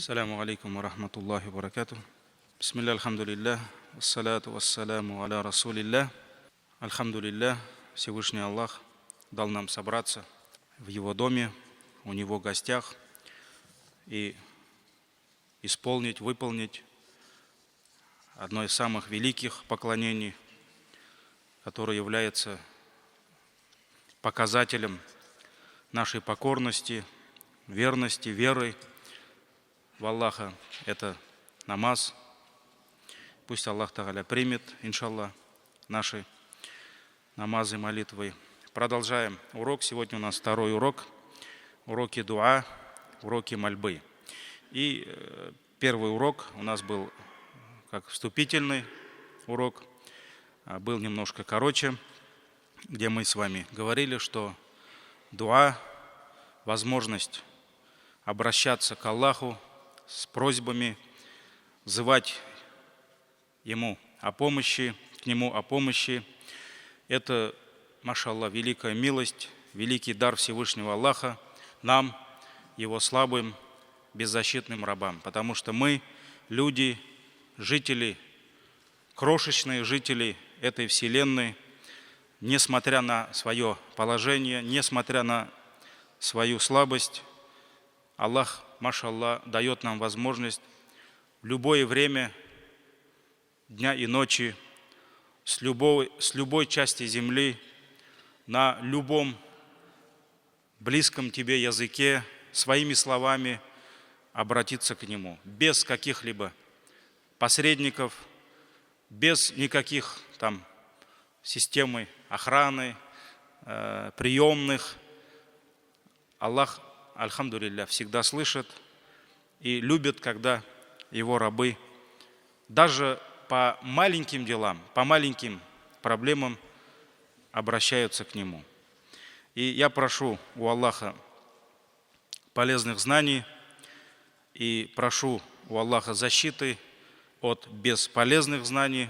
Ассаляму алейкум ва рахматуллахи ва баракатух. Бисмилля, альхамдулиллах, вассалату вассаляму аля расулиллах. Альхамдулиллах, Всевышний Аллах дал нам собраться в Его доме, у Него в гостях и выполнить одно из самых великих поклонений, которое является показателем нашей покорности, верности, веры в Аллаха. Это намаз. Пусть Аллах Тааля примет, иншаллах, наши намазы, молитвы. Продолжаем урок. Сегодня у нас второй урок. Уроки дуа, уроки мольбы. И первый урок у нас был как вступительный урок, был немножко короче, где мы с вами говорили, что дуа, возможность обращаться к Аллаху с просьбами, взывать Ему о помощи, к Нему о помощи. Это, машаллах, великая милость, великий дар Всевышнего Аллаха нам, Его слабым, беззащитным рабам. Потому что мы, люди, жители, крошечные жители этой вселенной, несмотря на свое положение, несмотря на свою слабость, Аллах, машаллах, дает нам возможность в любое время дня и ночи, с любой части земли, на любом близком тебе языке, своими словами обратиться к Нему, без каких-либо посредников, без никаких там системы охраны, приемных. Аллах, альхамдулилля, всегда слышит и любит, когда Его рабы даже по маленьким делам, по маленьким проблемам обращаются к Нему. И я прошу у Аллаха полезных знаний и прошу у Аллаха защиты от бесполезных знаний.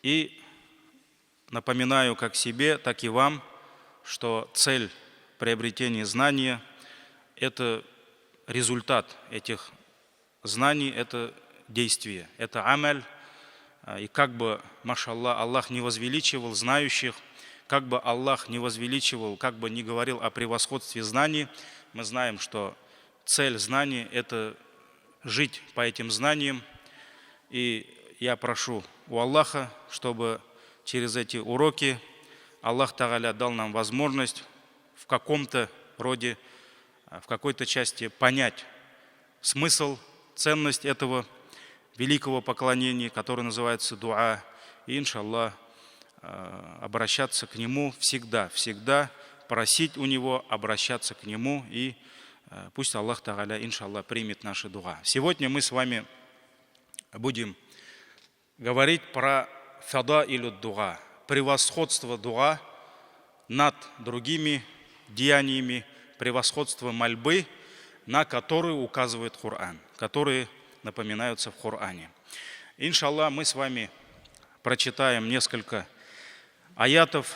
И напоминаю как себе, так и вам, что цель приобретения знания – это результат этих знаний, это действие, это амаль. И как бы, машаллах, Аллах не возвеличивал знающих, как бы Аллах не возвеличивал, как бы не говорил о превосходстве знаний, мы знаем, что цель знаний – это жить по этим знаниям. И я прошу у Аллаха, чтобы через эти уроки Аллах Тааля дал нам возможность в каком-то роде, в какой-то части понять смысл, ценность этого великого поклонения, которое называется дуа. И, иншаллах, обращаться к Нему всегда просить у Него, обращаться к Нему. И пусть Аллах Тааля, иншаллах, примет наши дуа. Сегодня мы с вами будем говорить про фадаилю дуа, превосходство дуа над другими деяниями, превосходство мольбы, на которые указывает Коран, которые напоминаются в Коране. Иншаллах, мы с вами прочитаем несколько аятов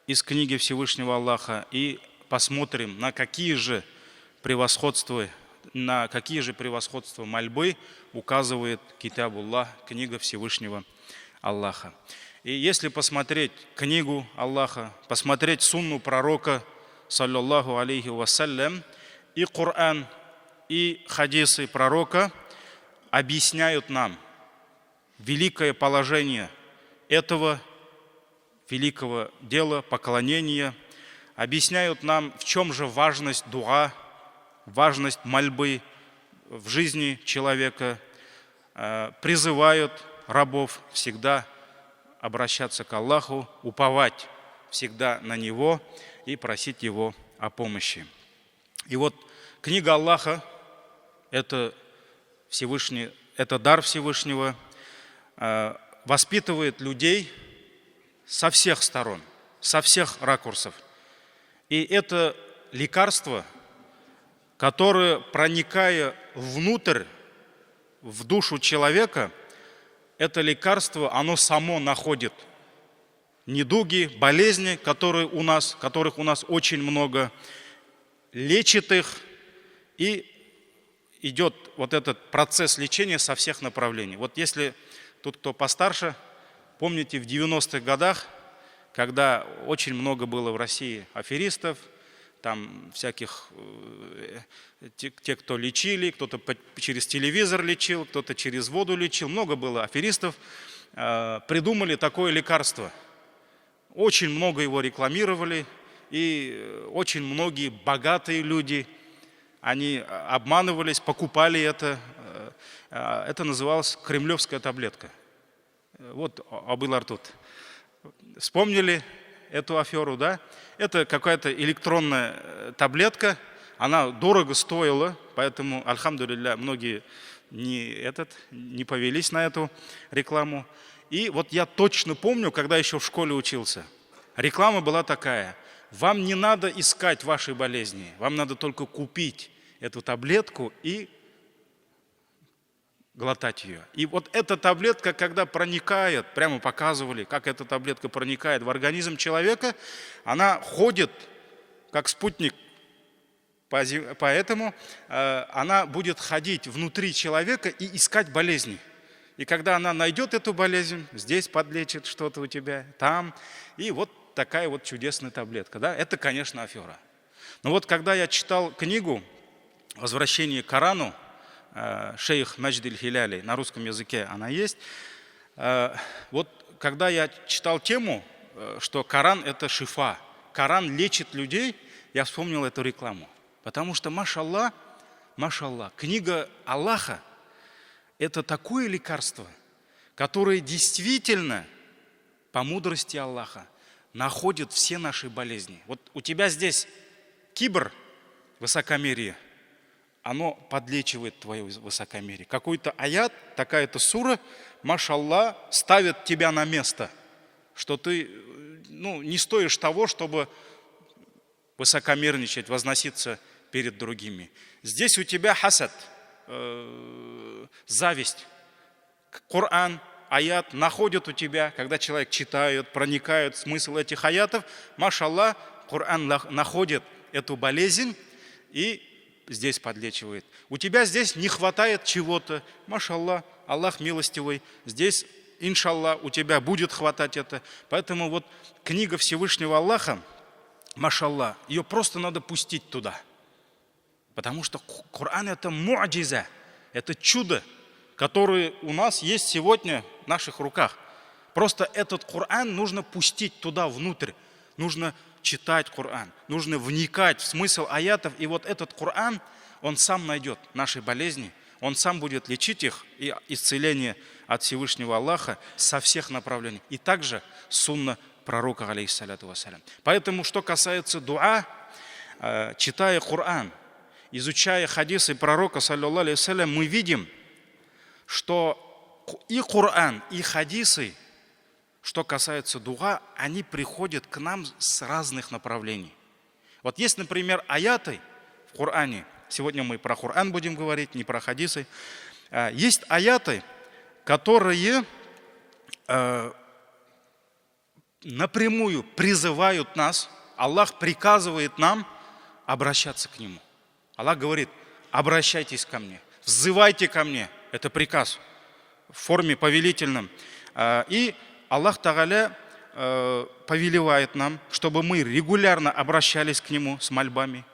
из книги Всевышнего Аллаха и посмотрим, на какие же превосходства мольбы указывает Китабуллах, книга Всевышнего Аллаха. И если посмотреть книгу Аллаха, посмотреть сунну пророка, саллаллаху алейхи вассалям, и Коран, и хадисы пророка объясняют нам великое положение этого великого дела, поклонения, объясняют нам, в чем же важность дуа, важность мольбы в жизни человека, призывают рабов всегда обращаться к Аллаху, уповать всегда на Него и просить Его о помощи. И вот книга Аллаха – это дар Всевышнего, воспитывает людей со всех сторон, со всех ракурсов. И это лекарство, которое, проникая внутрь, в душу человека, это лекарство, оно само находит недуги, болезни, которых у нас очень много, лечит их и идет вот этот процесс лечения со всех направлений. Вот если тут кто постарше, помните, в 90-х годах, когда очень много было в России аферистов, там всяких, те, кто лечили, кто-то через телевизор лечил, кто-то через воду лечил, много было аферистов, придумали такое лекарство. Очень много его рекламировали, и очень многие богатые люди, они обманывались, покупали это. Это называлось кремлевская таблетка. Вот Абылар тут. Вспомнили эту аферу, да? Это какая-то электронная таблетка, она дорого стоила, поэтому, альхамдулилля, многие не повелись на эту рекламу. И вот я точно помню, когда еще в школе учился, реклама была такая: вам не надо искать ваши болезни, вам надо только купить эту таблетку и глотать ее. И вот эта таблетка, когда проникает, прямо показывали, как эта таблетка проникает в организм человека, она ходит как спутник, поэтому она будет ходить внутри человека и искать болезни. И когда она найдет эту болезнь, здесь подлечит что-то у тебя, там, и вот такая вот чудесная таблетка. Да? Это, конечно, афера. Но вот когда я читал книгу «Возвращение к Корану», шейх Маджид аль-Хиляли, на русском языке она есть. Вот когда я читал тему, что Коран это шифа, Коран лечит людей, я вспомнил эту рекламу. Потому что, машаллах, книга Аллаха это такое лекарство, которое действительно по мудрости Аллаха находит все наши болезни. Вот у тебя здесь кибр, высокомерие, оно подлечивает твое высокомерие. Какой-то аят, такая-то сура, машаллах, ставит тебя на место, что ты не стоишь того, чтобы высокомерничать, возноситься перед другими. Здесь у тебя хасад, зависть. Коран, аят находит у тебя, когда человек читает, проникает в смысл этих аятов, машаллах, Коран находит эту болезнь и здесь подлечивает. У тебя здесь не хватает чего-то, машаллах, Аллах милостивый, здесь, иншаллах, у тебя будет хватать это. Поэтому вот книга Всевышнего Аллаха, машаллах, ее просто надо пустить туда. Потому что Коран это му'джиза, это чудо, которое у нас есть сегодня в наших руках. Просто этот Коран нужно пустить туда внутрь, нужно читать Коран, нужно вникать в смысл аятов, и вот этот Коран, он сам найдет наши болезни, он сам будет лечить их, и исцеление от Всевышнего Аллаха со всех направлений. И также сунна пророка, алейхиссаляту вассалям. Поэтому, что касается дуа, читая Коран, изучая хадисы пророка, саллаллаху алейхи вассалям, мы видим, что и Коран, и хадисы, что касается дуа, они приходят к нам с разных направлений. Вот есть, например, аяты в Коране. Сегодня мы про Коран будем говорить, не про хадисы. Есть аяты, которые напрямую призывают нас, Аллах приказывает нам обращаться к Нему. Аллах говорит: обращайтесь ко мне, взывайте ко мне. Это приказ в форме повелительном. И Аллах Тааля повелевает нам, чтобы мы регулярно обращались к Нему с мольбами.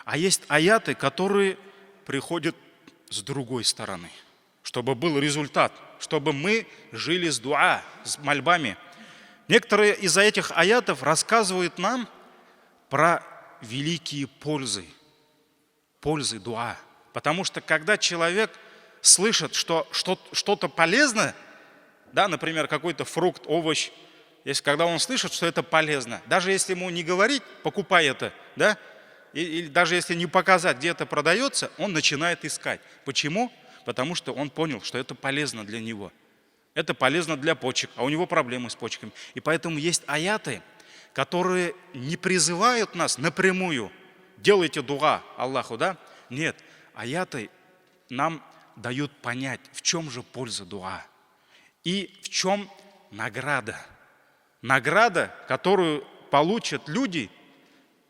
А есть аяты, которые приходят с другой стороны, чтобы был результат, чтобы мы жили с дуа, с мольбами. Некоторые из этих аятов рассказывают нам про великие пользы дуа. Потому что когда человек слышит, что что-то полезно, да, например, какой-то фрукт, овощ, когда он слышит, что это полезно, даже если ему не говорить, покупай это, да, или даже если не показать, где это продается, он начинает искать. Почему? Потому что он понял, что это полезно для него. Это полезно для почек, а у него проблемы с почками. И поэтому есть аяты, которые не призывают нас напрямую: делайте дуа Аллаху, да? Нет, аяты нам дают понять, в чем же польза дуа. И в чем награда? Награда, которую получат люди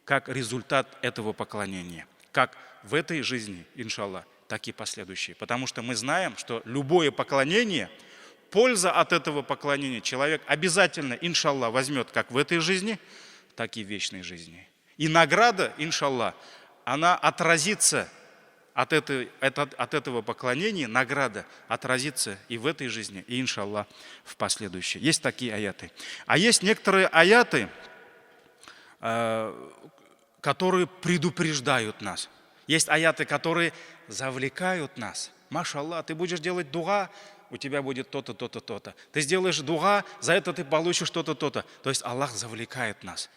как результат этого поклонения. Как в этой жизни, иншаллах, так и последующие. Потому что мы знаем, что любое поклонение, польза от этого поклонения человек обязательно, иншаллах, возьмет как в этой жизни, так и в вечной жизни. И награда, иншаллах, она отразится от этого поклонения, награда отразится и в этой жизни, и, иншаллах, в последующей. Есть такие аяты. А есть некоторые аяты, которые предупреждают нас. Есть аяты, которые завлекают нас. Машаллах, ты будешь делать дуа, у тебя будет то-то, то-то, то-то. Ты сделаешь дуа, за это ты получишь то-то, то-то. То есть Аллах завлекает нас.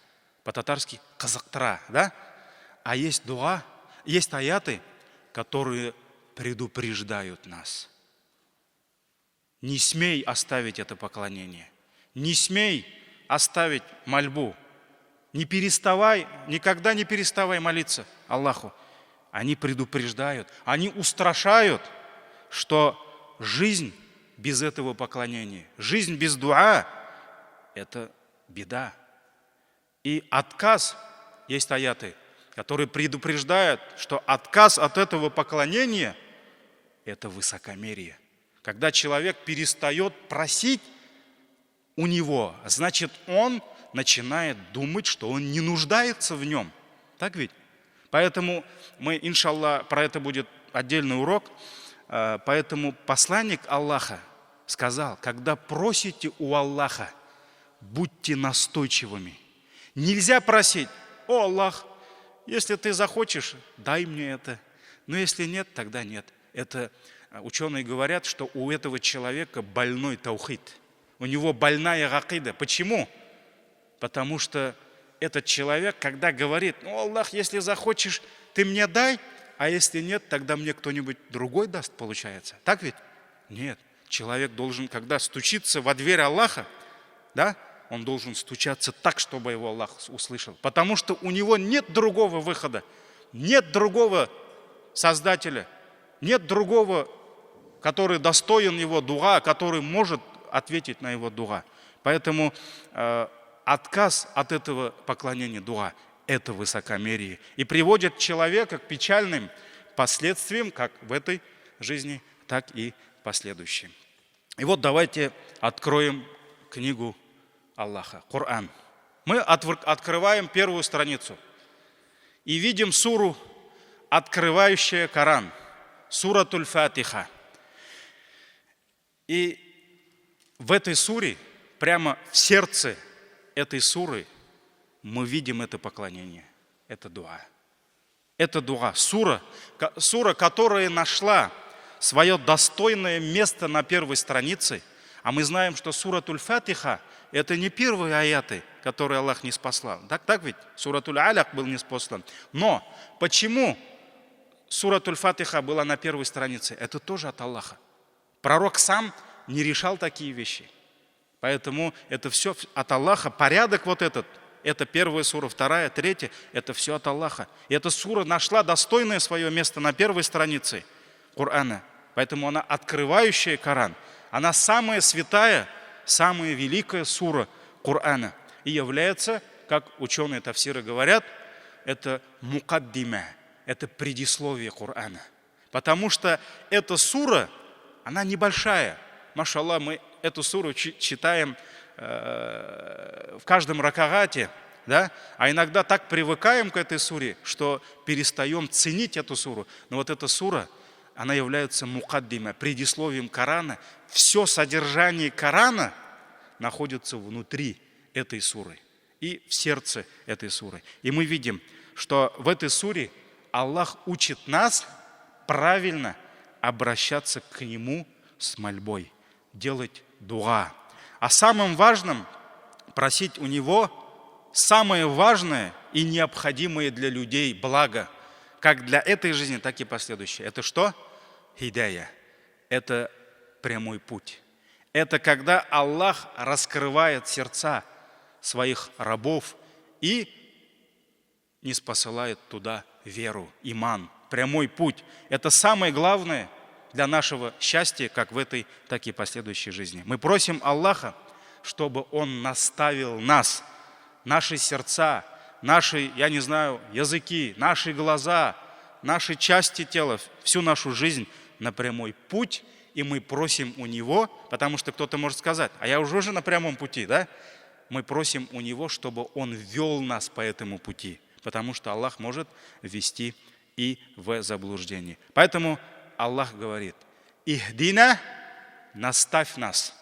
По-татарски казактра, да? А есть дуа, есть аяты, которые предупреждают нас. Не смей оставить это поклонение. Не смей оставить мольбу. Не переставай, никогда не переставай молиться Аллаху. Они предупреждают, они устрашают, что жизнь без этого поклонения, жизнь без дуа – это беда. И отказ, есть аяты, которые предупреждают, что отказ от этого поклонения – это высокомерие. Когда человек перестает просить у него, значит, он начинает думать, что он не нуждается в нем. Так ведь? Поэтому мы, иншаллах, про это будет отдельный урок. Поэтому посланник Аллаха сказал, когда просите у Аллаха, будьте настойчивыми. Нельзя просить: о Аллах, если ты захочешь, дай мне это. Но если нет, тогда нет. Это ученые говорят, что у этого человека больной таухид. У него больная гакида. Почему? Потому что этот человек, когда говорит: о Аллах, если захочешь, ты мне дай, а если нет, тогда мне кто-нибудь другой даст, получается. Так ведь? Нет. Человек должен, когда стучится во дверь Аллаха, да, он должен стучаться так, чтобы его Аллах услышал. Потому что у него нет другого выхода, нет другого Создателя, нет другого, который достоин его дуа, который может ответить на его дуа. Поэтому отказ от этого поклонения дуа – это высокомерие. И приводит человека к печальным последствиям, как в этой жизни, так и последующим. И вот давайте откроем книгу Аллаха, Коран. Мы открываем первую страницу и видим суру, открывающая Коран, суратуль Фатиха. И в этой суре, прямо в сердце этой суры, мы видим это поклонение, это дуа. Это дуа. Сура, которая нашла свое достойное место на первой странице. А мы знаем, что суратуль Фатиха – это не первые аяты, которые Аллах не спаслал. Так ведь? Суратуль Аляк был не спослан. Но почему суратуль Фатиха была на первой странице? Это тоже от Аллаха. Пророк сам не решал такие вещи. Поэтому это все от Аллаха. Порядок вот этот. Это первая сура, вторая, третья. Это все от Аллаха. И эта сура нашла достойное свое место на первой странице Корана. Поэтому она открывающая Коран. Она самая святая, самая великая сура Корана. И является, как ученые тафсиры говорят, это мукаддима. Это предисловие Корана. Потому что эта сура, она небольшая. Машаллах, мы эту суру читаем в каждом ракагате, да? А иногда так привыкаем к этой суре, что перестаем ценить эту суру. Но вот эта сура, она является мукаддима, предисловием Корана. Все содержание Корана находится внутри этой суры и в сердце этой суры. И мы видим, что в этой суре Аллах учит нас правильно обращаться к Нему с мольбой, делать дуа. А самым важным просить у Него самое важное и необходимое для людей благо, как для этой жизни, так и последующей. Это что? Хидая. Это прямой путь. Это когда Аллах раскрывает сердца своих рабов и не спосылает туда веру, иман, прямой путь. Это самое главное для нашего счастья, как в этой, так и последующей жизни. Мы просим Аллаха, чтобы Он наставил нас, наши сердца, наши, я не знаю, языки, наши глаза, наши части тела, всю нашу жизнь на прямой путь, и мы просим у Него, потому что кто-то может сказать, а я уже на прямом пути, да? Мы просим у Него, чтобы Он вел нас по этому пути, потому что Аллах может ввести и в заблуждение. Поэтому Аллах говорит, «Ихдина, наставь нас,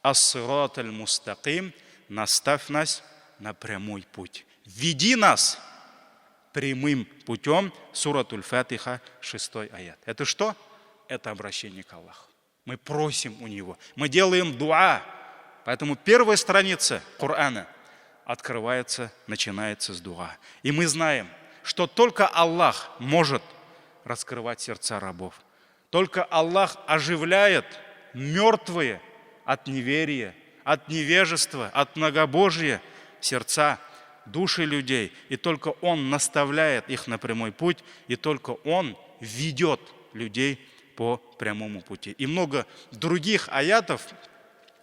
ас-сират аль-мустаким, наставь нас на прямой путь. Веди нас прямым путем». Суратуль Фатиха, 6 аят. Это что? Это обращение к Аллаху. Мы просим у Него, мы делаем дуа. Поэтому первая страница Корана открывается, начинается с дуа. И мы знаем, что только Аллах может раскрывать сердца рабов. Только Аллах оживляет мертвые от неверия, от невежества, от многобожия сердца, души людей. И только Он наставляет их на прямой путь, и только Он ведет людей по прямому пути. И много других аятов,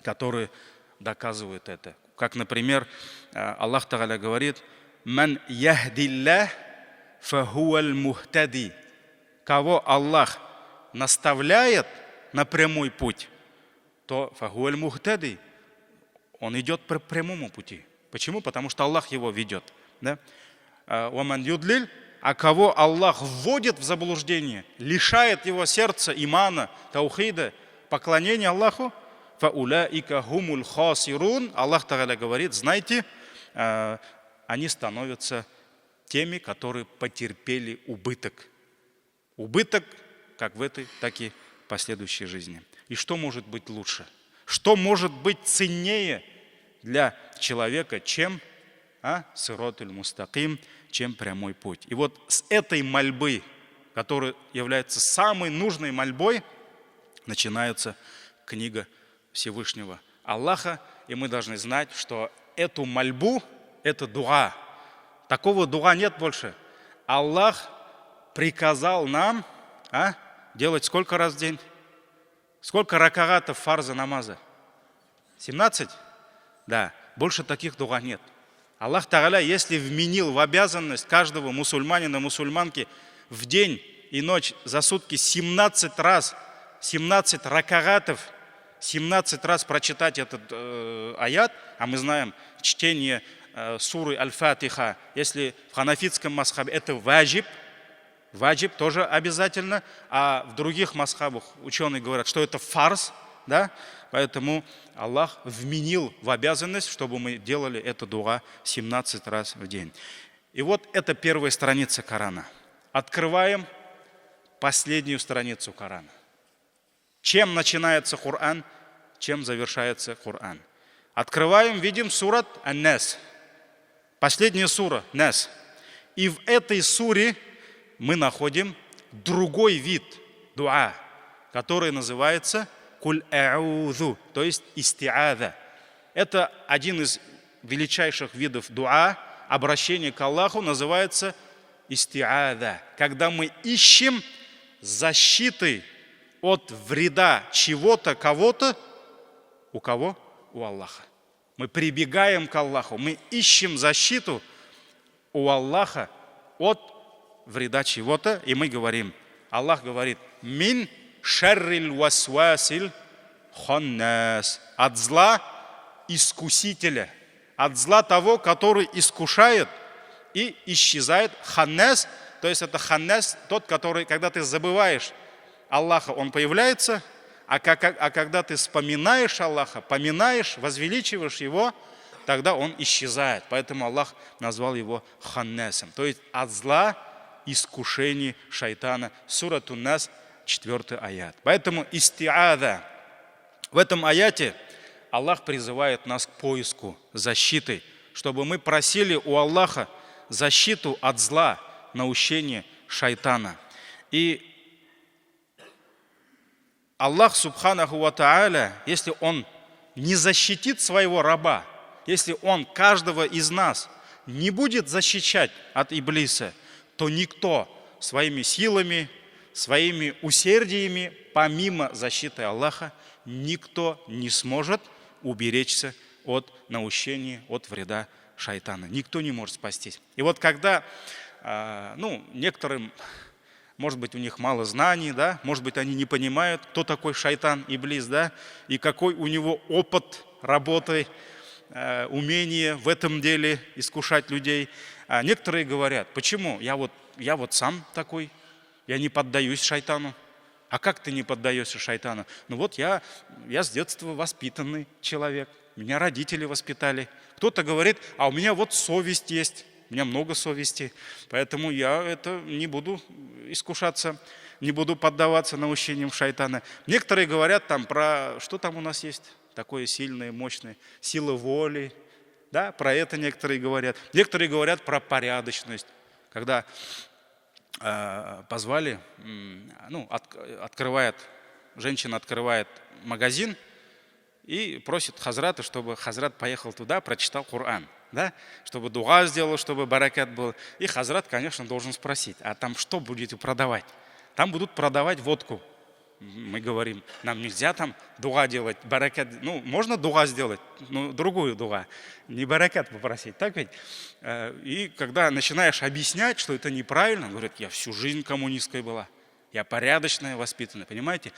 которые доказывают это. Как, например, Аллах Тааля говорит, «Ман яхдиллях фахуаль мухтади». Кого Аллах наставляет на прямой путь, то фахуаль мухтади. Он идет по прямому пути. Почему? Потому что Аллах его ведет. Да? «Ваман юдлиль». А кого Аллах вводит в заблуждение, лишает его сердца имана, таухида, поклонения Аллаху, фауляика хумуль хасирун. Аллах Тааля говорит, знайте, они становятся теми, которые потерпели убыток. Убыток как в этой, так и в последующей жизни. И что может быть лучше? Что может быть ценнее для человека, чем сиратуль мустаким, чем прямой путь? И вот с этой мольбы, которая является самой нужной мольбой, начинается книга Всевышнего Аллаха. И мы должны знать, что эту мольбу, это дуа. Такого дуа нет больше. Аллах приказал нам делать сколько раз в день? Сколько ракагатов фарза намаза? 17? Да, больше таких дуа нет. Аллах Тааля, если вменил в обязанность каждого мусульманина, мусульманки в день и ночь за сутки 17 раз, 17 ракагатов, 17 раз прочитать этот аят, а мы знаем, чтение суры Аль-Фатиха, если в ханафитском масхабе это ваджиб тоже обязательно, а в других масхабах ученые говорят, что это фарз, да? Поэтому Аллах вменил в обязанность, чтобы мы делали это дуа 17 раз в день. И вот это первая страница Корана. Открываем последнюю страницу Корана. Чем начинается Коран, чем завершается Коран? Открываем, видим сурат Ан-Нас. Последняя сура Нас. И в этой суре мы находим другой вид дуа, который называется «Куль а'удhu», то есть исти'ада. Это один из величайших видов дуа, обращение к Аллаху называется исти'ада, когда мы ищем защиты от вреда чего-то, кого-то, у кого? У Аллаха. Мы прибегаем к Аллаху, мы ищем защиту у Аллаха от вреда чего-то, и мы говорим, Аллах говорит, «Мин шарриль васвасиль ханнас», от зла искусителя, от зла того, который искушает и исчезает. Ханнас, то есть это ханнас, тот, который, когда ты забываешь Аллаха, он появляется, а когда ты вспоминаешь Аллаха, поминаешь, возвеличиваешь его, тогда он исчезает. Поэтому Аллах назвал его ханнасом, то есть от зла искушений шайтана. Сурату Нас, 4 аят. Поэтому истиада. В этом аяте Аллах призывает нас к поиску защиты, чтобы мы просили у Аллаха защиту от зла, наущения шайтана. И Аллах Субханаху ва Тааля, если Он не защитит своего раба, если Он каждого из нас не будет защищать от Иблиса, то никто своими силами, своими усердиями, помимо защиты Аллаха, никто не сможет уберечься от наущения, от вреда шайтана. Никто не может спастись. И вот когда некоторым Может быть, у них мало знаний, да? Может быть, они не понимают, кто такой шайтан, иблис, да? И какой у него опыт работы, умение в этом деле искушать людей. А некоторые говорят, почему? Я вот сам такой, я не поддаюсь шайтану. А как ты не поддаешься шайтану? Ну вот я с детства воспитанный человек, меня родители воспитали. Кто-то говорит, а у меня вот совесть есть, у меня много совести, поэтому я не буду искушаться, не буду поддаваться наущениям шайтана. Некоторые говорят там про, что там у нас есть, такое сильное, мощное, сила воли, да, про это некоторые говорят. Некоторые говорят про порядочность, когда позвали, женщина открывает магазин и просит хазрата, чтобы хазрат поехал туда, прочитал Коран, да, чтобы дуа сделал, чтобы баракат был. И хазрат, конечно, должен спросить, а там что будете продавать? Там будут продавать водку. Мы говорим, нам нельзя там дуа делать, баракат, можно дуа сделать, но другую дуа, не баракат попросить, так ведь? И когда начинаешь объяснять, что это неправильно, говорят, я всю жизнь коммунисткой была, я порядочная, воспитанная, понимаете?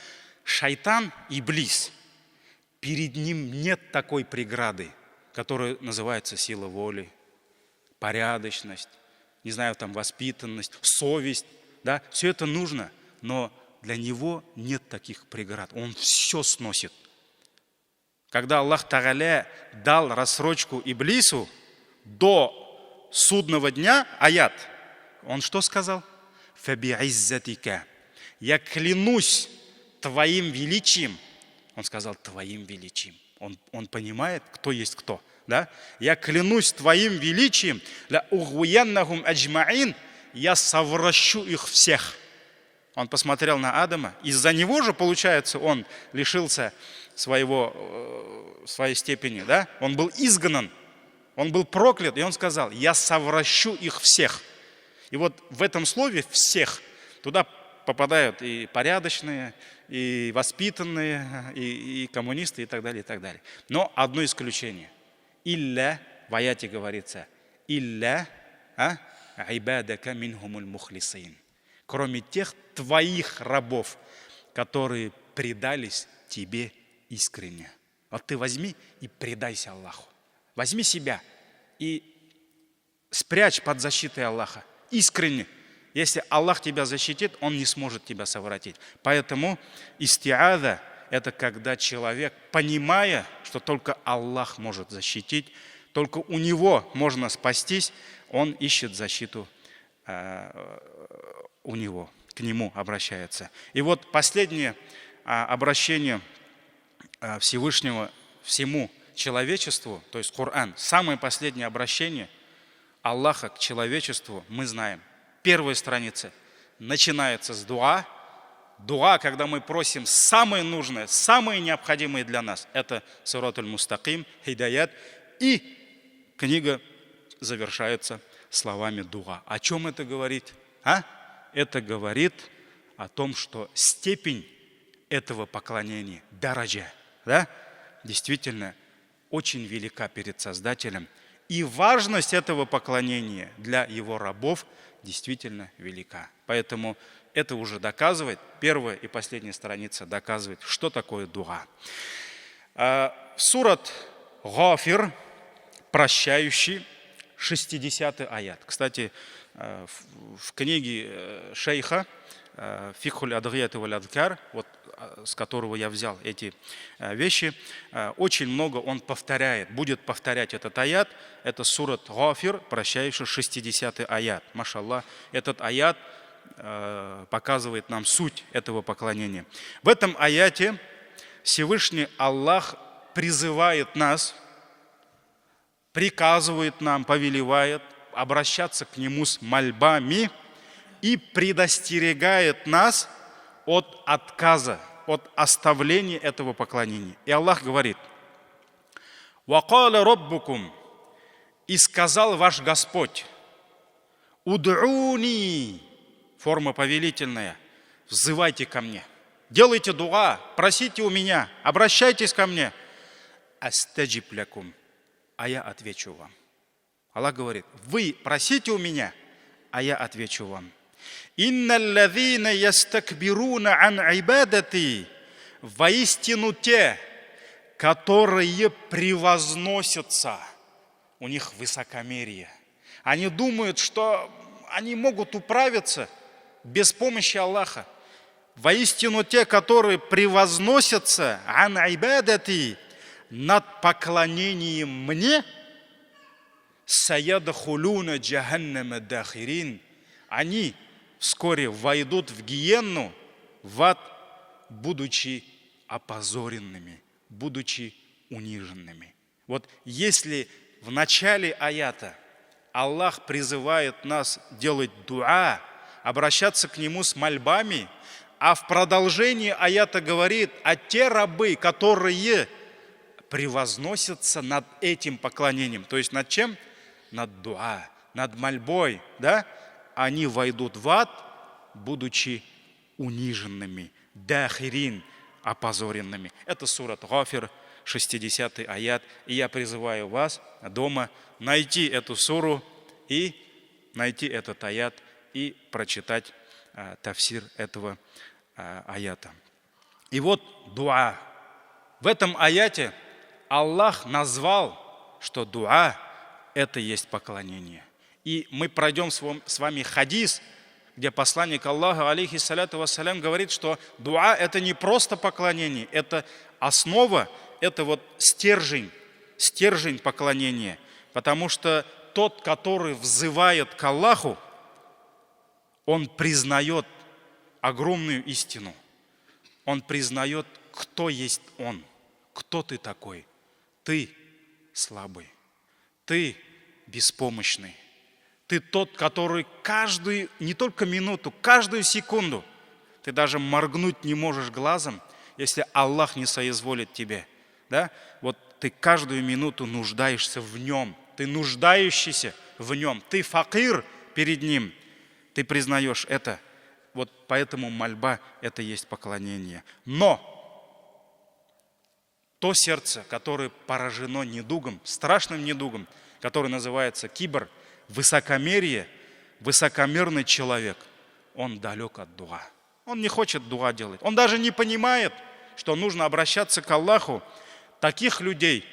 Шайтан, иблис, перед ним нет такой преграды, которая называется сила воли, порядочность, не знаю, там воспитанность, совесть, да, все это нужно, но для него нет таких преград. Он все сносит. Когда Аллах Тааля дал рассрочку иблису до судного дня, аят, он что сказал? «Фаби'иззатика». Я клянусь твоим величием. Он сказал твоим величием. Он понимает, кто есть кто. Да? Я клянусь твоим величием. «Ля угуяннахум аджмаин». Я совращу их всех. Он посмотрел на Адама. Из-за него же, получается, он лишился своей степени. Да? Он был изгнан. Он был проклят. И он сказал, я совращу их всех. И вот в этом слове «всех» туда попадают и порядочные, и воспитанные, и коммунисты, и так далее, и так далее. Но одно исключение. «Илля», в аяте говорится, «Илля айбадака минхумуль мухлисин». Кроме тех твоих рабов, которые предались тебе искренне. Вот ты возьми и предайся Аллаху. Возьми себя и спрячь под защитой Аллаха. Искренне. Если Аллах тебя защитит, Он не сможет тебя совратить. Поэтому истиада – это когда человек, понимая, что только Аллах может защитить, только у Него можно спастись, он ищет защиту у Него, к Нему обращается. И вот последнее обращение Всевышнего всему человечеству, то есть Коран, самое последнее обращение Аллаха к человечеству мы знаем. Первая страница начинается с дуа. Дуа, когда мы просим самое нужное, самое необходимое для нас. Это Сиратуль Мустаким, Хидаят. И книга завершается словами дуа. О чем это говорит? Это говорит о том, что степень этого поклонения, дараджа, да, действительно очень велика перед Создателем. И важность этого поклонения для его рабов действительно велика. Поэтому это уже доказывает, первая и последняя страница доказывает, что такое дуа. Сурат Гафир, прощающий, 60-й аят. Кстати, в книге шейха «Фикхуль адгият валь адкар», вот, с которого я взял эти вещи, очень много он повторяет, будет повторять этот аят. Это сурат Гафир, прощающий, 60-й аят. Машаллах, этот аят показывает нам суть этого поклонения. В этом аяте Всевышний Аллах призывает нас, приказывает нам, повелевает обращаться к Нему с мольбами и предостерегает нас от отказа, от оставления этого поклонения. И Аллах говорит: «Вакаля роббукум», и сказал ваш Господь, «Уд'уни», форма повелительная, взывайте ко мне, делайте дуа, просите у меня, обращайтесь ко мне, астаджиб лякум, а я отвечу вам. Аллах говорит: вы просите у меня, а я отвечу вам. «Инналлазина ястакбируна ан ибадати». Воистину те, которые превозносятся, у них высокомерие. Они думают, что они могут управиться без помощи Аллаха. Воистину те, которые превозносятся ан ибадати, над поклонением мне, саядхулуна джаханнама дахирин, они вскоре войдут в гиенну, в ад, будучи опозоренными, будучи униженными. Вот если в начале аята Аллах призывает нас делать дуа, обращаться к Нему с мольбами, а в продолжении аята говорит, а те рабы, которые превозносятся над этим поклонением, то есть над чем? Над дуа, над мольбой, да? Они войдут в ад, будучи униженными, дахирин, опозоренными. Это сурат Гафир, 60-й аят. И я призываю вас дома найти эту суру и найти этот аят и прочитать тафсир этого аята. И вот дуа. В этом аяте Аллах назвал, что дуа – это есть поклонение. И мы пройдем с вами хадис, где посланник Аллаха, алейхиссаляту вассалям, говорит, что дуа – это не просто поклонение, это основа, это вот стержень поклонения. Потому что тот, который взывает к Аллаху, он признает огромную истину. Он признает, кто есть Он, кто ты такой. Ты слабый, ты беспомощный. Ты тот, который каждую, не только минуту, каждую секунду, ты даже моргнуть не можешь глазом, если Аллах не соизволит тебе. Да? Вот ты каждую минуту нуждаешься в Нем, ты нуждающийся в Нем, ты факир перед Ним, ты признаешь это. Вот поэтому мольба – это есть поклонение. Но то сердце, которое поражено недугом, страшным недугом, который называется кибр, высокомерие, высокомерный человек, он далек от дуа. Он не хочет дуа делать. Он даже не понимает, что нужно обращаться к Аллаху. Таких людей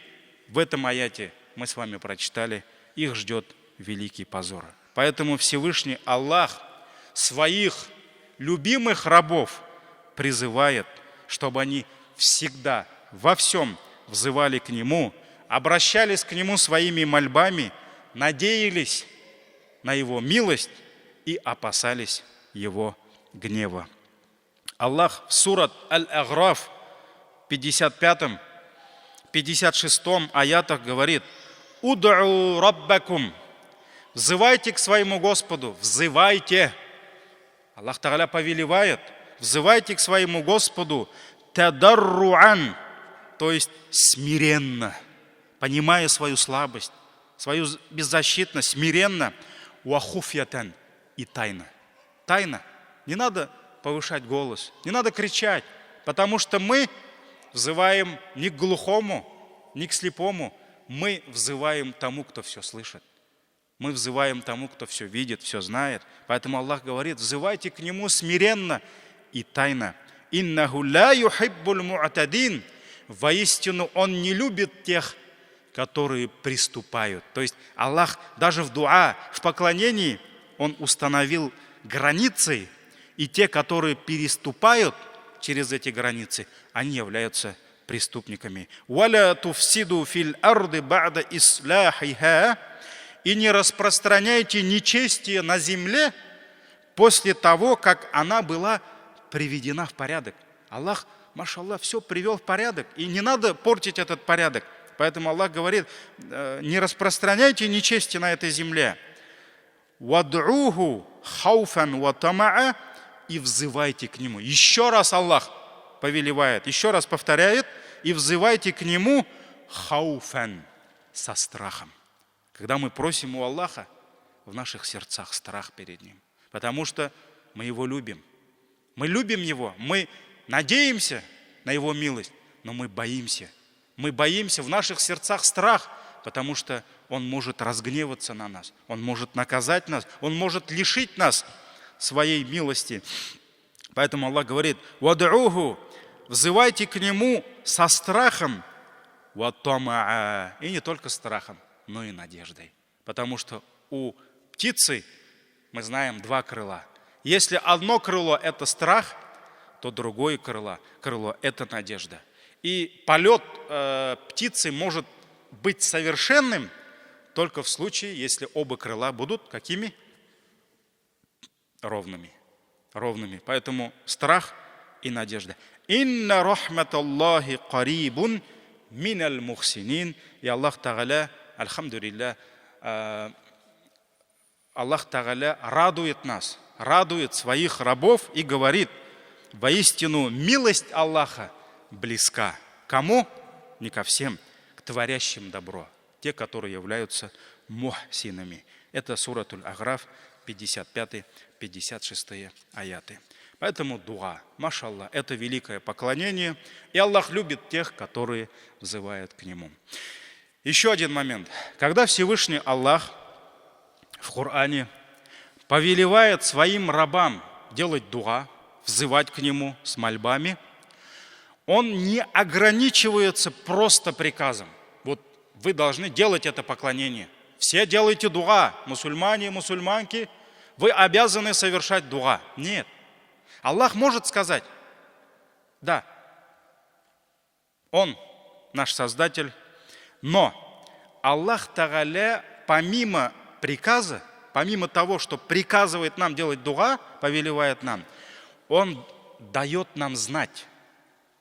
в этом аяте мы с вами прочитали, их ждет великий позор. Поэтому Всевышний Аллах своих любимых рабов призывает, чтобы они всегда во всем взывали к Нему, обращались к Нему своими мольбами, надеялись на Его милость и опасались Его гнева. Аллах в сурат Аль-Аграф 55-56 аятах говорит: «Уд'у раббакум», взывайте к своему Господу, взывайте. Аллах Тааля повелевает, взывайте к своему Господу тадарруан, то есть смиренно, понимая свою слабость, свою беззащитность, смиренно, уахуфьятан, и тайно. Тайно. Не надо повышать голос, не надо кричать, потому что мы взываем не к глухому, не к слепому, мы взываем тому, кто все слышит. Мы взываем тому, кто все видит, все знает. Поэтому Аллах говорит: взывайте к Нему смиренно и тайно. «Иннаху ла юхиббуль му'тадин». Воистину, Он не любит тех, которые приступают. То есть Аллах даже в дуа, в поклонении, Он установил границы, и те, которые переступают через эти границы, они являются преступниками. «Валя туфсиду фил арды ба'да исляхиха». И не распространяйте нечестие на земле после того, как она была приведена в порядок. Аллах, машаллах, все привел в порядок, и не надо портить этот порядок. Поэтому Аллах говорит: не распространяйте нечестие на этой земле. «Вад'уху хауфан ва тамаа», и взывайте к Нему. Еще раз Аллах повелевает, еще раз повторяет: и взывайте к Нему хауфан, со страхом. Когда мы просим у Аллаха, в наших сердцах страх перед Ним. Потому что мы Его любим. Мы любим Его, мы надеемся на Его милость, но мы боимся. Мы боимся, в наших сердцах страх, потому что Он может разгневаться на нас, Он может наказать нас, Он может лишить нас своей милости. Поэтому Аллах говорит: «Вад'уху», взывайте к Нему со страхом, «Ваттамаа», и не только страхом, но и надеждой. Потому что у птицы, мы знаем, два крыла. Если одно крыло – это страх, то другое крыло – это надежда. И полет птицы может быть совершенным только в случае, если оба крыла будут какими? Ровными. Поэтому страх и надежда. «Инна рахматаллахи карибун миналь мухсинин». И Аллах Тааля, альхамдулилля, Аллах Тааля радует нас, радует своих рабов и говорит: воистину милость Аллаха близка. Кому? Не ко всем, к творящим добро. Те, которые являются мухсинами. Это суратуль Аграф, 55-56 аяты. Поэтому дуа, машаллах, это великое поклонение. И Аллах любит тех, которые взывают к Нему. Еще один момент. Когда Всевышний Аллах в Коране повелевает своим рабам делать дуа, взывать к Нему с мольбами, Он не ограничивается просто приказом. Вот вы должны делать это поклонение. Все делайте дуа, мусульмане и мусульманки, вы обязаны совершать дуа. Нет. Аллах может сказать: да, Он наш Создатель, но Аллах Тааля помимо приказа, помимо того, что приказывает нам делать дуа, повелевает нам, Он дает нам знать,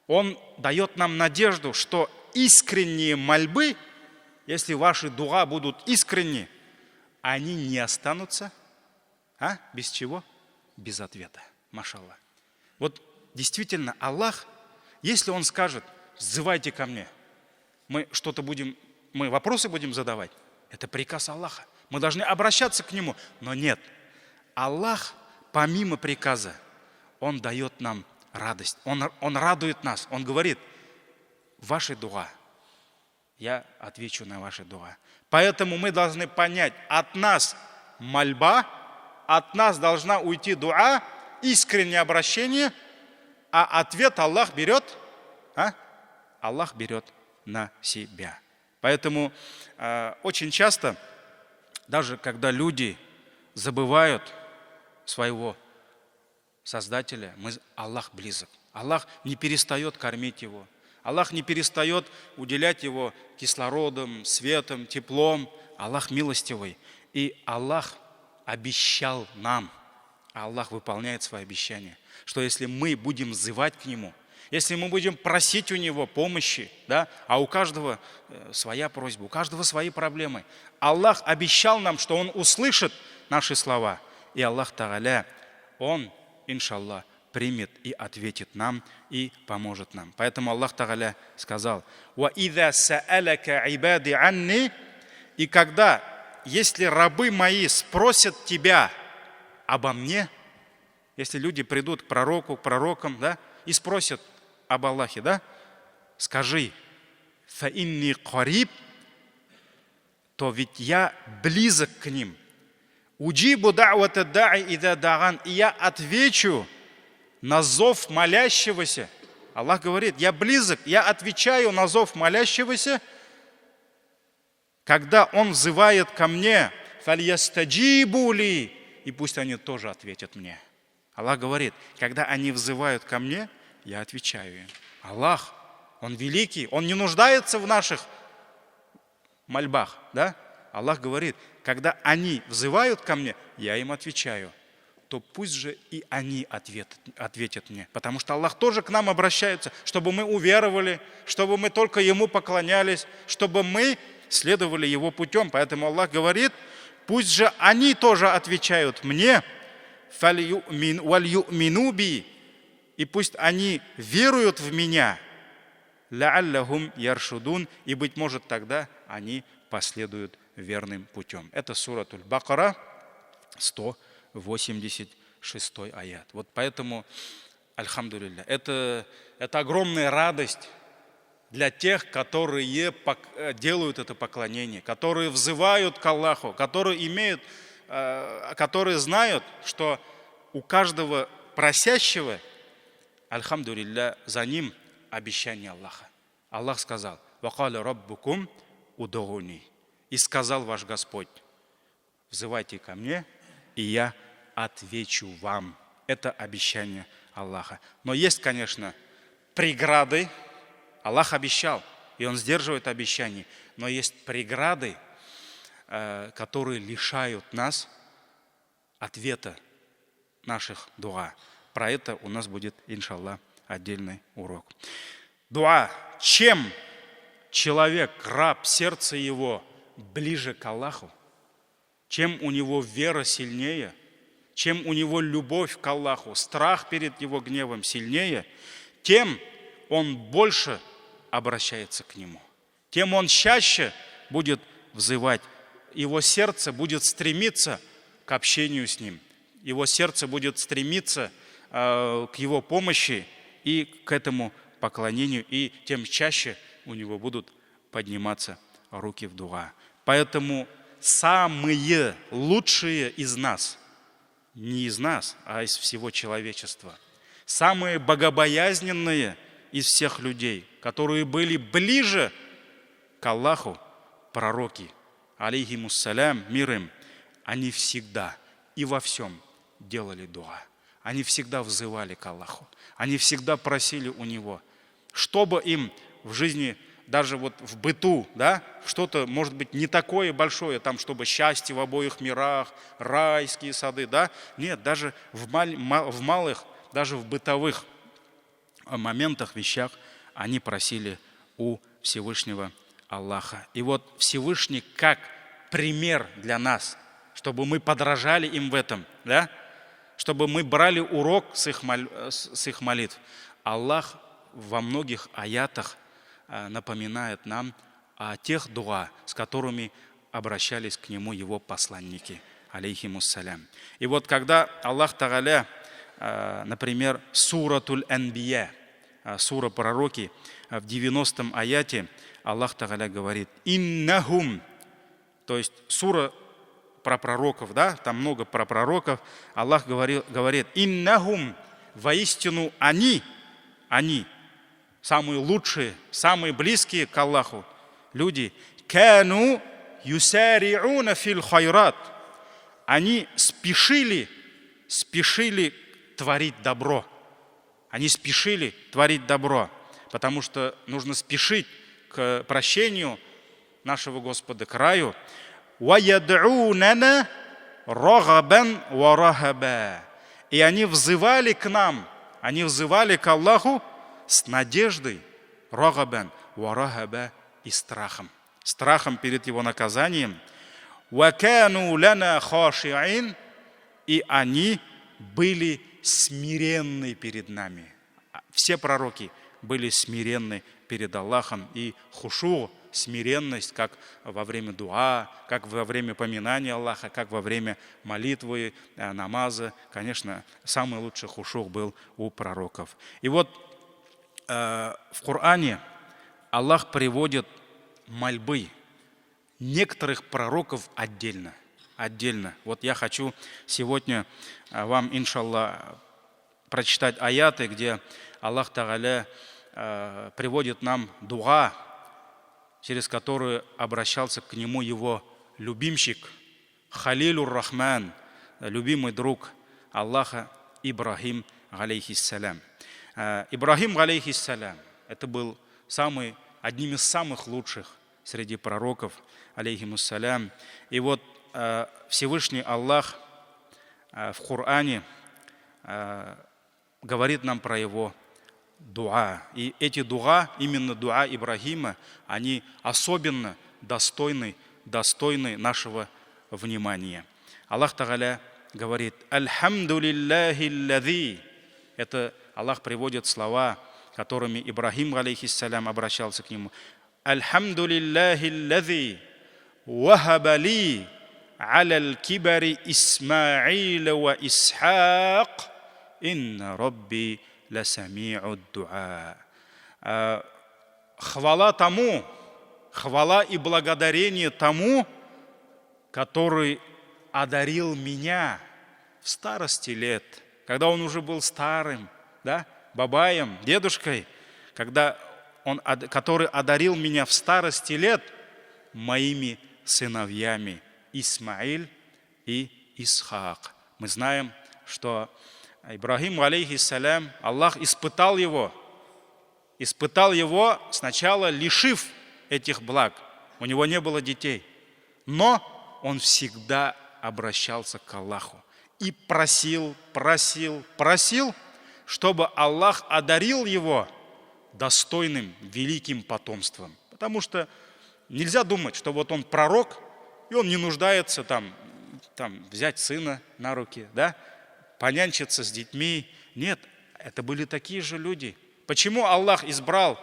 Он дает нам надежду, что искренние мольбы, если ваши дуа будут искренни, они не останутся, без чего? Без ответа. Машаллах. Вот действительно Аллах, если Он скажет: взывайте ко мне, мы вопросы будем задавать, это приказ Аллаха. Мы должны обращаться к Нему. Но нет. Аллах, помимо приказа, Он дает нам радость. Он радует нас. Он говорит: ваши дуа, я отвечу на ваши дуа. Поэтому мы должны понять, от нас мольба, от нас должна уйти дуа, искреннее обращение, а ответ Аллах берет, Аллах берет на себя. Поэтому очень часто, даже когда люди забывают своего Создателя, Аллах близок. Аллах не перестает кормить его. Аллах не перестает уделять его кислородом, светом, теплом. Аллах милостивый. И Аллах обещал нам, Аллах выполняет свои обещания, что если мы будем взывать к Нему, если мы будем просить у Него помощи, а у каждого своя просьба, у каждого свои проблемы, Аллах обещал нам, что Он услышит наши слова. И Аллах Тааля, Он, иншаллах, примет и ответит нам, и поможет нам. Поэтому Аллах Тааля сказал: «Ва'идha са'аляка ибади анни», и когда, если рабы мои спросят тебя обо мне, если люди придут к пророку, к пророкам, и спросят об Аллахе, скажи: «Фа инни кариб», то ведь я близок к ним. «Уджибу да'вата да'и ида даган», и я отвечу на зов молящегося. Аллах говорит: я близок, я отвечаю на зов молящегося, когда он взывает ко мне. «Фальястаджибу ли», и пусть они тоже ответят мне. Аллах говорит: когда они взывают ко мне, я отвечаю им. Аллах, Он великий, Он не нуждается в наших мольбах. Аллах говорит: когда они взывают ко мне, я им отвечаю. То пусть же и они ответят мне. Потому что Аллах тоже к нам обращается, чтобы мы уверовали, чтобы мы только Ему поклонялись, чтобы мы следовали Его путем. Поэтому Аллах говорит: пусть же они тоже отвечают мне, и пусть они веруют в меня, ла'аллахум яршудун, и, быть может, тогда они последуют верным путем. Это суратуль Бакара, 186 аят. Вот поэтому, альхамдулилля, это огромная радость для тех, которые делают это поклонение, которые взывают к Аллаху, которые знают, что у каждого просящего, альхамдулилля, за ним обещание Аллаха. Аллах сказал: «Вакаля раббукум удугуни». И сказал ваш Господь: взывайте ко мне, и я отвечу вам. Это обещание Аллаха. Но есть, конечно, преграды. Аллах обещал, и Он сдерживает обещания. Но есть преграды, которые лишают нас ответа наших дуа. Про это у нас будет, иншаллах, отдельный урок. Дуа. Чем человек, раб, сердце его ближе к Аллаху, чем у него вера сильнее, чем у него любовь к Аллаху, страх перед Его гневом сильнее, тем он больше обращается к Нему. Тем он чаще будет взывать. Его сердце будет стремиться к общению с Ним. Его сердце будет стремиться к Его помощи и к этому поклонению. И тем чаще у него будут подниматься руки в дуа. Поэтому самые лучшие из нас, не из нас, а из всего человечества, самые богобоязненные из всех людей, которые были ближе к Аллаху, пророки, алейхимуссалям, мир им, они всегда и во всем делали дуа. Они всегда взывали к Аллаху. Они всегда просили у Него, чтобы им в жизни, даже вот в быту, да, что-то, может быть, не такое большое, там, чтобы счастье в обоих мирах, райские сады, да. Нет, даже в малых, даже в бытовых моментах, вещах они просили у Всевышнего Аллаха. И вот Всевышний как пример для нас, чтобы мы подражали им в этом, да, чтобы мы брали урок с их молитв. Аллах во многих аятах напоминает нам о тех дуа, с которыми обращались к Нему Его посланники, алейхимуссалям. И вот когда Аллах Тааля, например, суратуль Анбия, сура пророки, в 90-м аяте Аллах Тааля говорит: «Иннахум», то есть сура про пророков, да, там много про пророков. Аллах говорит: «Иннахум», воистину они, самые лучшие, самые близкие к Аллаху люди, «Кану юсариуна фил хайрат», они спешили творить добро. Они спешили творить добро, потому что нужно спешить к прощению нашего Господа, к раю. وَيَدْعُونَنَا رَغَبًا وَرَهَبًا. И они взывали к нам, они взывали к Аллаху с надеждой, рагабан, варахаба, и страхом. Страхом перед Его наказанием. وَكَانُوا لَنَا خَاشِعِينَ. И они были смиренны перед нами. Все пророки были смиренны перед Аллахом. И хушу, смиренность, как во время дуа, как во время поминания Аллаха, как во время молитвы, намаза. Конечно, самый лучший хушух был у пророков. И вот в Коране Аллах приводит мольбы некоторых пророков отдельно. Вот я хочу сегодня вам, иншаллах, прочитать аяты, где Аллах Тааля приводит нам дуа, через которую обращался к Нему Его любимчик, Халилур Рахман, любимый друг Аллаха, Ибрахим, алейхиссалям. Ибрахим, алейхиссалям, это был одним из самых лучших среди пророков, алейхимуссалям. И вот Всевышний Аллах в Коране говорит нам про его дуа. И эти дуа, именно дуа Ибрахима, они особенно достойны нашего внимания. Аллах Тааля говорит: «Альхамдулиллахи ллади». Это Аллах приводит слова, которыми Ибрахим, алейхиссалям, обращался к Нему. «Альхамдулиллахи ллади вахаба ли аля кибари Исмаила ва Исхак, инна Рабби ласами'уд дуа». Хвала и благодарение тому, который одарил меня в старости лет когда он уже был старым, да, бабаем, дедушкой, который одарил меня в старости лет моими сыновьями Исмаиль и Исхак. Мы знаем, что Ибрахим, алейхиссалям, Аллах испытал его сначала лишив этих благ. У него не было детей. Но он всегда обращался к Аллаху и просил, чтобы Аллах одарил его достойным, великим потомством. Потому что нельзя думать, что вот он пророк, и он не нуждается там взять сына на руки, да, понянчиться с детьми. Нет, это были такие же люди. Почему Аллах избрал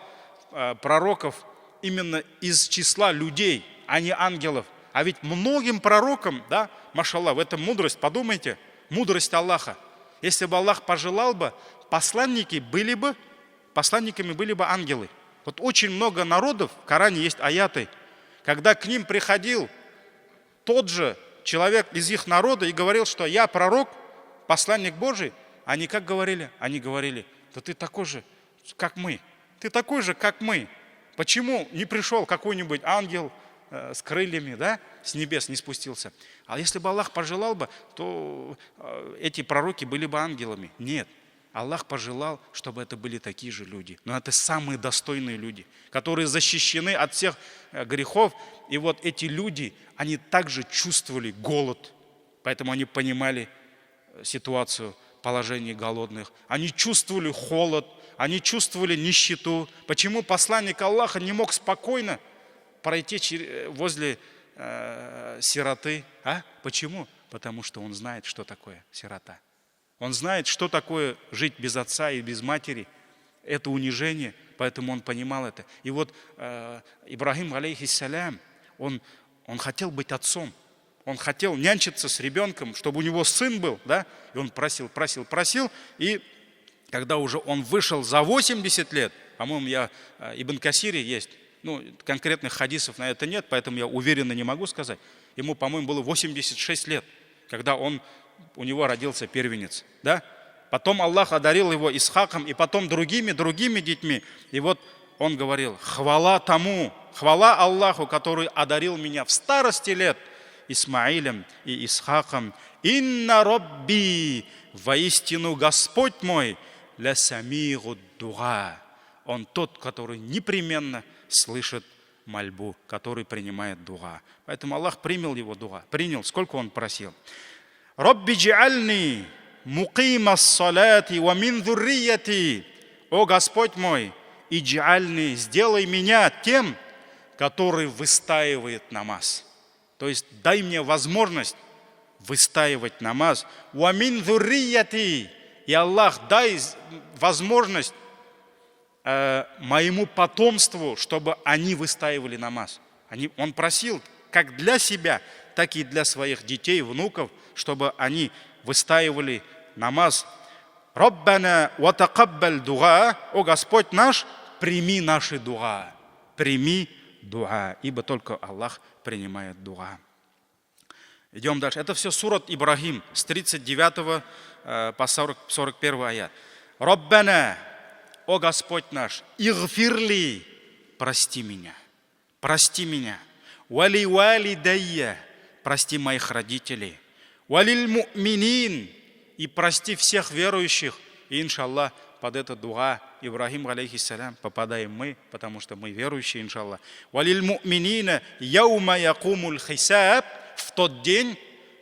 пророков именно из числа людей, а не ангелов? А ведь многим пророкам, да, машаллах, в этом мудрость, подумайте, мудрость Аллаха. Если бы Аллах пожелал бы, посланниками были бы ангелы. Вот очень много народов, в Коране есть аяты, когда к ним приходил тот же человек из их народа и говорил, что я пророк, посланник Божий, они как говорили? Они говорили: да ты такой же, как мы. Ты такой же, как мы. Почему не пришел какой-нибудь ангел с крыльями, да, с небес не спустился? А если бы Аллах пожелал бы, то эти пророки были бы ангелами. Нет. Аллах пожелал, чтобы это были такие же люди. Но это самые достойные люди, которые защищены от всех грехов. И вот эти люди, они также чувствовали голод. Поэтому они понимали ситуацию, положение голодных. Они чувствовали холод, они чувствовали нищету. Почему посланник Аллаха не мог спокойно пройти возле сироты? Почему? Потому что он знает, что такое сирота. Он знает, что такое жить без отца и без матери. Это унижение, поэтому он понимал это. И вот Ибрахим, алейхиссалям, он хотел быть отцом. Он хотел нянчиться с ребенком, чтобы у него сын был, да? И он просил. И когда уже он вышел за 80 лет, по-моему, Ибн Касире есть, конкретных хадисов на это нет, поэтому я уверенно не могу сказать. Ему, по-моему, было 86 лет, когда у него родился первенец, да? Потом Аллах одарил его Исхаком, и потом другими детьми. И вот он говорил: хвала Аллаху, который одарил меня в старости лет Исмаилем и Исхаком. Инна Робби, воистину Господь мой, ля самиру дуа. Он тот, который непременно слышит мольбу, который принимает дуа. Поэтому Аллах принял его дуа. Сколько он просил. Робби джиальни мукима ссалати ва мин зуррияти. О Господь мой, и джиальни, сделай меня тем, который выстаивает намаз. То есть дай мне возможность выстаивать намаз. Ва мин зуррияти. И Аллах, дай возможность моему потомству, чтобы они выстаивали намаз. Он просил как для себя, так и для своих детей, внуков, чтобы они выстаивали намаз. Роббана ва такаббаль дуа. О Господь наш, прими наши дуа. Прими дуа, ибо только Аллах принимает дуа. Идем дальше. Это все сурат Ибрахим с 39 по 41 аят. Роббана, о Господь наш, игфирли, прости меня. Вали валидайя, прости моих родителей. Валил му'минин, и прости всех верующих. И иншаллах, под это дуа Ибрахим, алейхиссалям, попадаем мы, потому что мы верующие, иншаллах. Валил му'минина яума якумуль хисаб, в тот день,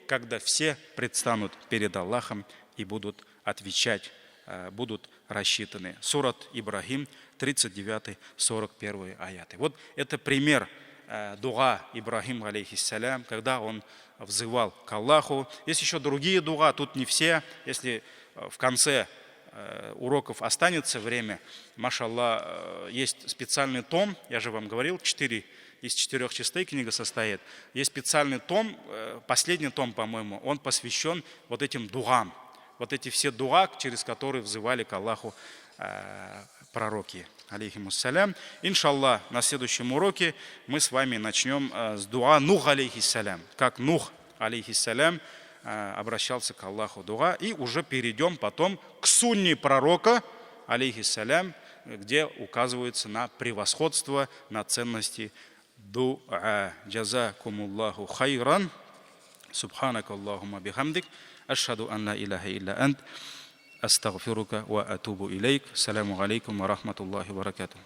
когда все предстанут перед Аллахом и будут отвечать, будут рассчитаны. Сурат Ибрахим, 39-41 аяты. Вот это пример дуа Ибрахим, алейхиссалям, когда он взывал к Аллаху. Есть еще другие дуа, тут не все. Если в конце уроков останется время, машаллах, есть специальный том, я же вам говорил, из 4 частей книга состоит. Есть специальный том, последний том, по-моему, он посвящен вот этим дуам. Вот эти все дуа, через которые взывали к Аллаху пророки, алейхимуссалям. Иншаллах, на следующем уроке мы с вами начнем с дуа Нух, алейхиссалям. Как Нух, алейхиссалям, обращался к Аллаху дуа. И уже перейдем потом к сунне пророка, алейхиссалям, где указывается на превосходство, на ценности дуа. Джазакумуллаху хайран. Субханак Аллахума бихамдик. Ашхаду ан ла илляха илля ант. Астагфирука ва атубу илейк. Саламу алейкум ва рахматуллахи ва баракатуху.